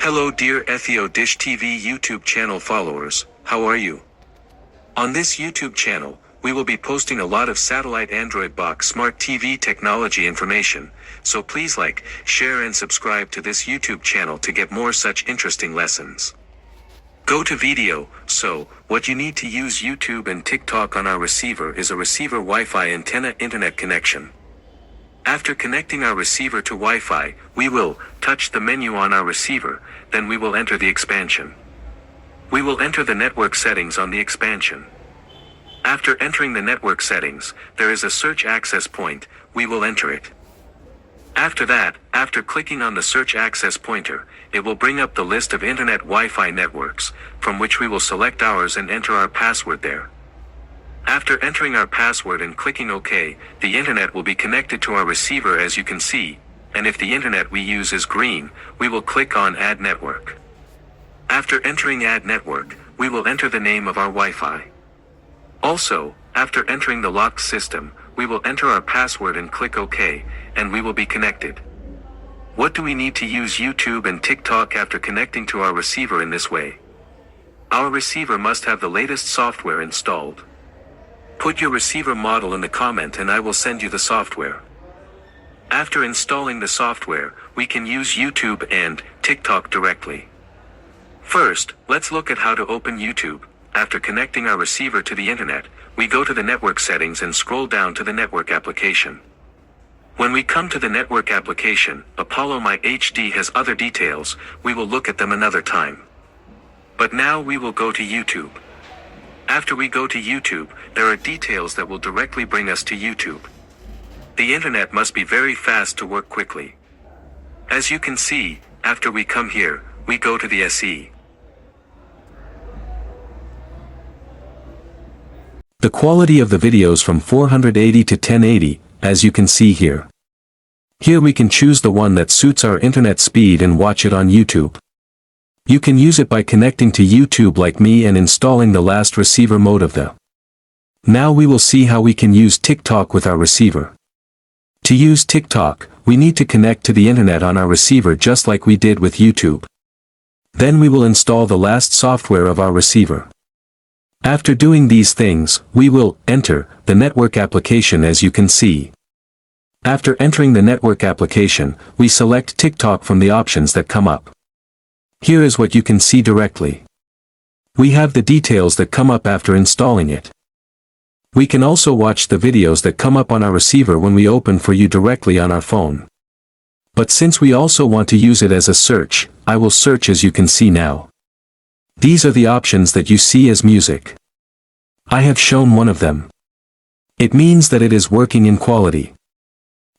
Hello dear Ethio Dish TV YouTube channel followers, how are you? On this YouTube channel, we will be posting a lot of satellite Android box smart TV technology information, so please like, share and subscribe to this YouTube channel to get more such interesting lessons. Go to video. So, what you need to use YouTube and TikTok on our receiver is a receiver Wi-Fi antenna internet connection. After connecting our receiver to Wi-Fi, we will touch the menu on our receiver, then we will enter the expansion. We will enter the network settings on the expansion. After entering the network settings, there is a search access point, we will enter it. After that, after clicking on the search access pointer, it will bring up the list of internet Wi-Fi networks, from which we will select ours and enter our password there. After entering our password and clicking OK, the internet will be connected to our receiver as you can see, and if the internet we use is green, we will click on Add Network. After entering Add Network, we will enter the name of our Wi-Fi. Also, after entering the locked system, we will enter our password and click OK, and we will be connected. What do we need to use YouTube and TikTok after connecting to our receiver in this way? Our receiver must have the latest software installed. Put your receiver model in the comment and I will send you the software. After installing the software, we can use YouTube and TikTok directly. First, let's look at how to open YouTube. After connecting our receiver to the internet, we go to the network settings and scroll down to the network application. When we come to the network application, Apollo My HD has other details, we will look at them another time. But now we will go to YouTube. After we go to YouTube, there are details that will directly bring us to YouTube. The internet must be very fast to work quickly. As you can see, after we come here, we go to the SE. The quality of the videos from 480 to 1080, as you can see here. Here we can choose the one that suits our internet speed and watch it on YouTube. You can use it by connecting to YouTube like me and installing the last receiver mode of the. Now we will see how we can use TikTok with our receiver. To use TikTok, we need to connect to the internet on our receiver just like we did with YouTube. Then we will install the last software of our receiver. After doing these things, we will enter the network application as you can see. After entering the network application, we select TikTok from the options that come up. Here is what you can see directly. We have the details that come up after installing it. We can also watch the videos that come up on our receiver when we open for you directly on our phone. But since we also want to use it as a search, I will search as you can see now. These are the options that you see as music. I have shown one of them. It means that it is working in quality.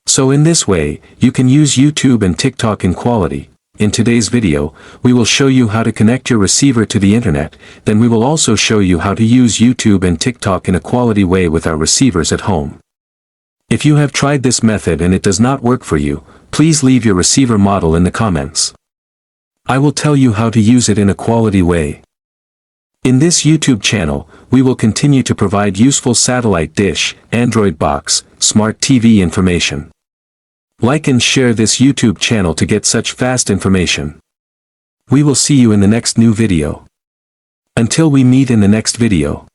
So in this way, you can use YouTube and TikTok in quality. In today's video, we will show you how to connect your receiver to the internet, then we will also show you how to use YouTube and TikTok in a quality way with our receivers at home. If you have tried this method and it does not work for you, please leave your receiver model in the comments. I will tell you how to use it in a quality way. In this YouTube channel, we will continue to provide useful satellite dish, Android box, smart TV information. Like and share this YouTube channel to get such fast information. We will see you in the next new video. Until we meet in the next video.